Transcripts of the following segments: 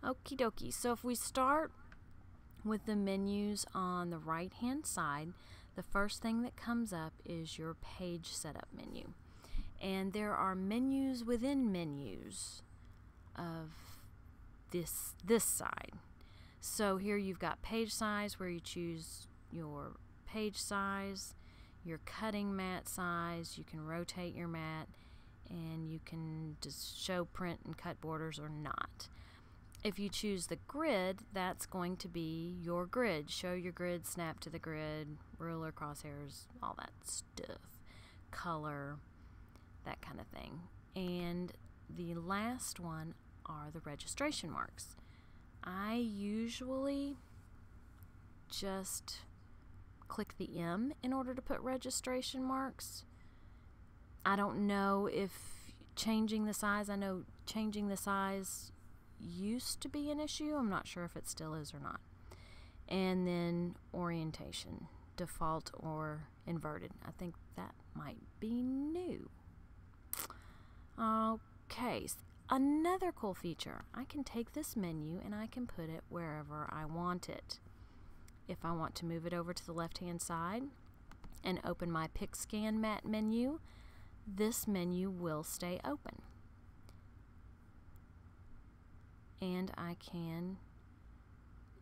Okie dokie. So if we start with the menus on the right hand side, the first thing that comes up is your page setup menu. And there are menus within menus of this side. So here you've got page size, where you choose your page size, your cutting mat size, you can rotate your mat, and you can just show, print, and cut borders or not. If you choose the grid, that's going to be your grid. Show your grid, snap to the grid, ruler, crosshairs, all that stuff. Color, that kind of thing. And the last one are the registration marks. I usually just click the M in order to put registration marks. I don't know if changing the size, I know changing the size used to be an issue. I'm not sure if it still is or not. And then orientation, default or inverted. I think that might be new. Okay, another cool feature, I can take this menu and I can put it wherever I want it. If I want to move it over to the left hand side and open my Pick Scan Mat menu, this menu will stay open. And I can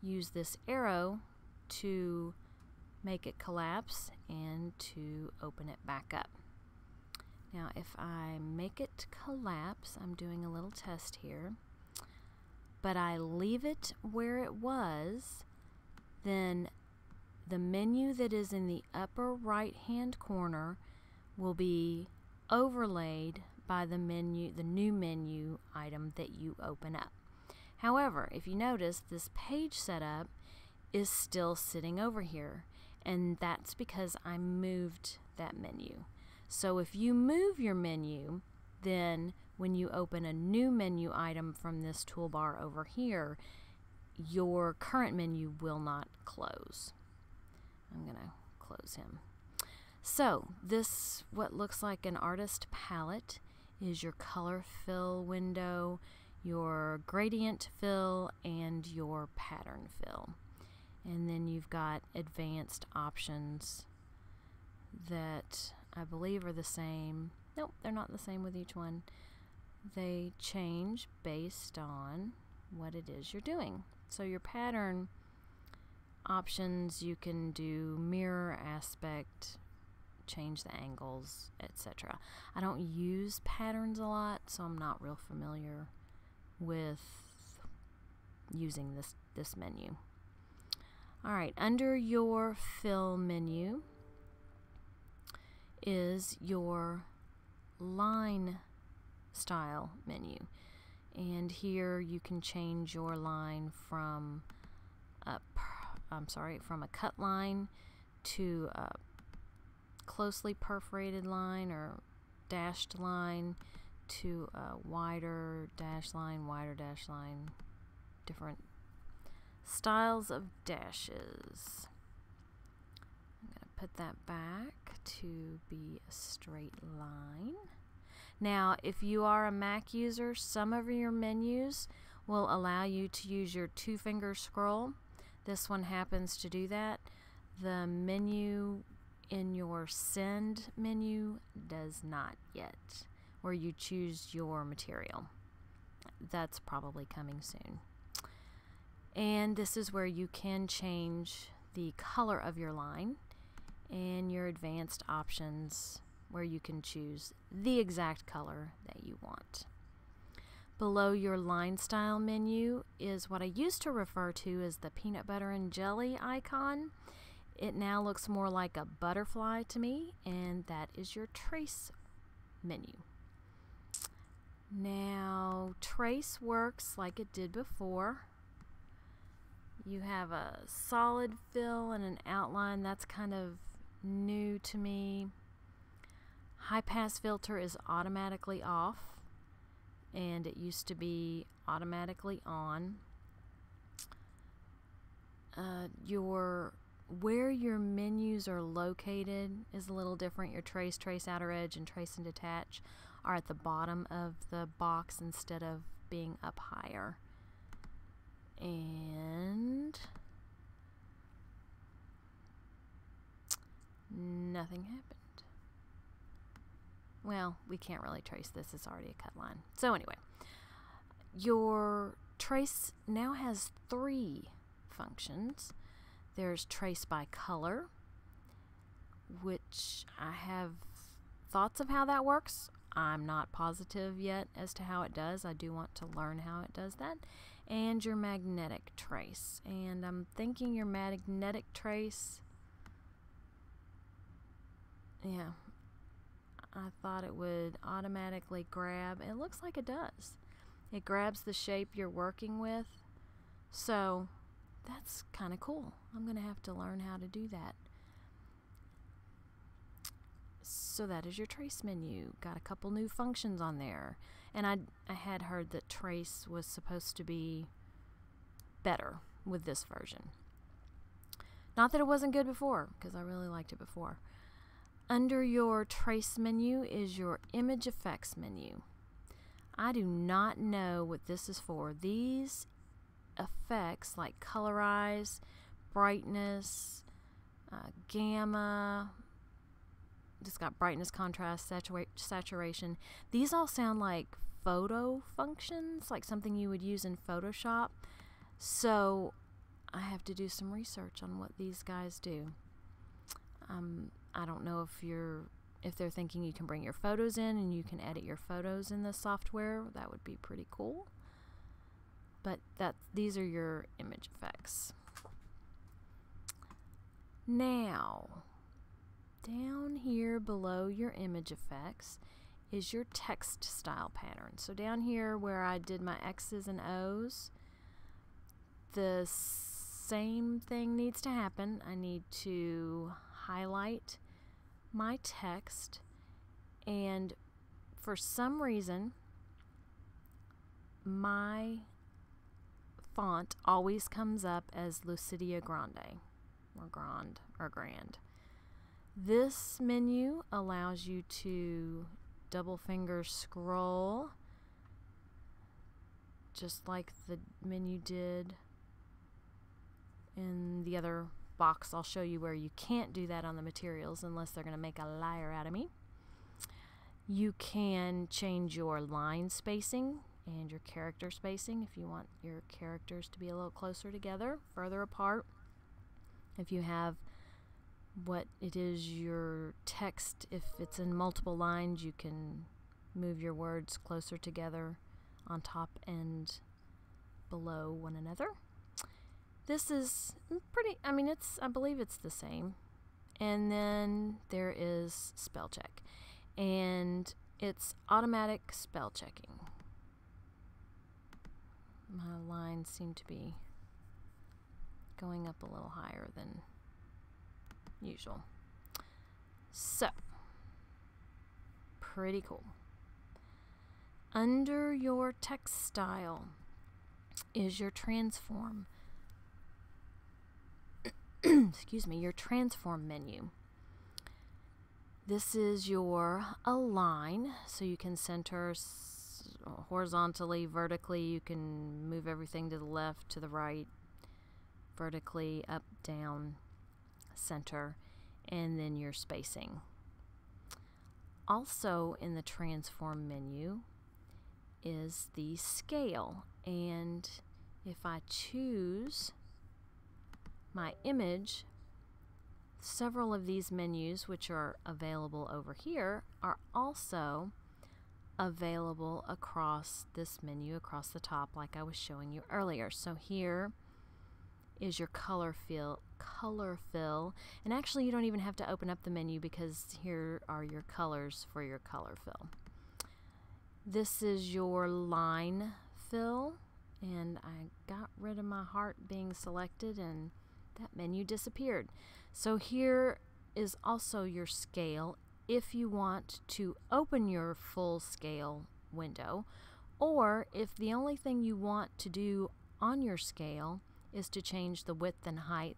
use this arrow to make it collapse and to open it back up. Now if I make it collapse, I'm doing a little test here, but I leave it where it was, then the menu that is in the upper right hand corner will be overlaid by the new menu item that you open up. However, if you notice, this page setup is still sitting over here, and that's because I moved that menu. So if you move your menu, then when you open a new menu item from this toolbar over here, your current menu will not close. I'm going to close him. So this, what looks like an artist palette, is your color fill window, your gradient fill, and your pattern fill. And then you've got advanced options that I believe are the same. Nope, they're not the same with each one. They change based on what it is you're doing. So your pattern options, you can do mirror, aspect, change the angles, etc. I don't use patterns a lot, so I'm not real familiar with using this menu. Alright, under your fill menu is your line style menu, and here you can change your line from from a cut line to a closely perforated line or dashed line to a wider dash line, different styles of dashes. I'm going to put that back to be a straight line. Now, if you are a Mac user, some of your menus will allow you to use your two-finger scroll. This one happens to do that. The menu in your Send menu does not yet, where you choose your material. That's probably coming soon. And this is where you can change the color of your line, and your advanced options where you can choose the exact color that you want. Below your line style menu is what I used to refer to as the peanut butter and jelly icon. It now looks more like a butterfly to me, and that is your trace menu. Now, trace works like it did before. You have a solid fill and an outline. That's kind of new to me. High pass filter is automatically off, and it used to be automatically on. Where your menus are located is a little different. Your trace, trace outer edge, and trace and detach are at the bottom of the box instead of being up higher. And nothing happened. Well, we can't really trace this. It's already a cut line. So anyway, your trace now has 3 functions. There's trace by color, which I have thoughts of how that works. I'm not positive yet as to how it does. I do want to learn how it does that. And your magnetic trace. And I'm thinking your magnetic trace, yeah, I thought it would automatically grab. It looks like it does. It grabs the shape you're working with. So that's kind of cool. I'm going to have to learn how to do that. So that is your trace menu. Got a couple new functions on there. And I had heard that trace was supposed to be better with this version. Not that it wasn't good before, because I really liked it before. Under your trace menu is your image effects menu. I do not know what this is for. These effects like colorize, brightness, gamma, it's got brightness, contrast, saturation. These all sound like photo functions, like something you would use in Photoshop. So I have to do some research on what these guys do. I don't know if they're thinking you can bring your photos in and you can edit your photos in the software. That would be pretty cool. But these are your image effects. Now, down here below your image effects is your text style pattern. So down here where I did my X's and O's, the same thing needs to happen. I need to highlight my text, and for some reason my font always comes up as Lucidia Grande or Grand. This menu allows you to double finger scroll just like the menu did in the other box. I'll show you where you can't do that on the materials unless they're going to make a liar out of me. You can change your line spacing and your character spacing if you want your characters to be a little closer together, further apart. If you have what it is your text, if it's in multiple lines, you can move your words closer together on top and below one another. This is pretty, I believe it's the same. And then there is spell check, and it's automatic spell checking. My lines seem to be going up a little higher than usual. So, pretty cool. Under your text style is your transform. Excuse me, your transform menu. This is your align, so you can center horizontally, vertically. You can move everything to the left, to the right, vertically, up, down, center, and then your spacing. Also in the transform menu is the scale, and if I choose my image, several of these menus which are available over here are also available across this menu across the top, like I was showing you earlier. So here is your color fill, and actually you don't even have to open up the menu because here are your colors for your color fill. This is your line fill, and I got rid of my heart being selected and that menu disappeared. So here is also your scale if you want to open your full scale window, or if the only thing you want to do on your scale is to change the width and height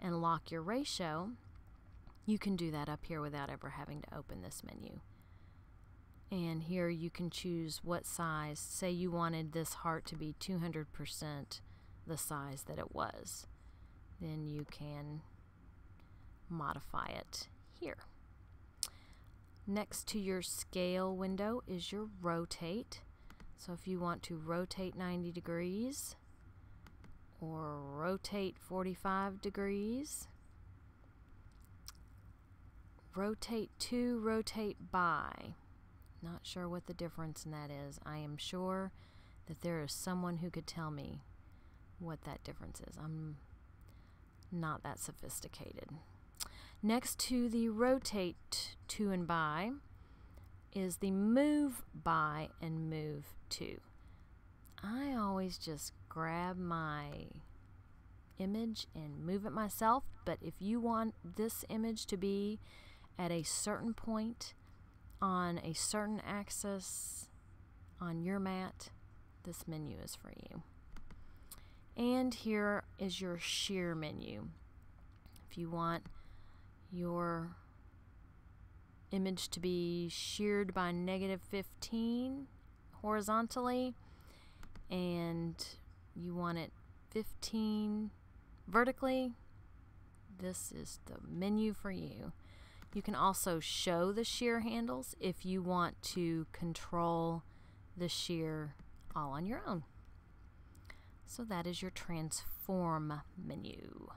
and lock your ratio, you can do that up here without ever having to open this menu. And here you can choose what size. Say you wanted this heart to be 200% the size that it was, then you can modify it here. Next to your scale window is your rotate. So if you want to rotate 90 degrees or rotate 45 degrees, rotate to, rotate by. Not sure what the difference in that is. I am sure that there is someone who could tell me what that difference is. I'm not that sophisticated. Next to the rotate to and by is the move by and move to. I always just grab my image and move it myself, but if you want this image to be at a certain point on a certain axis on your mat, this menu is for you. And here is your shear menu. If you want your image to be sheared by -15 horizontally and you want it 15 vertically, this is the menu for you. You can also show the shear handles if you want to control the shear all on your own. So that is your transform menu.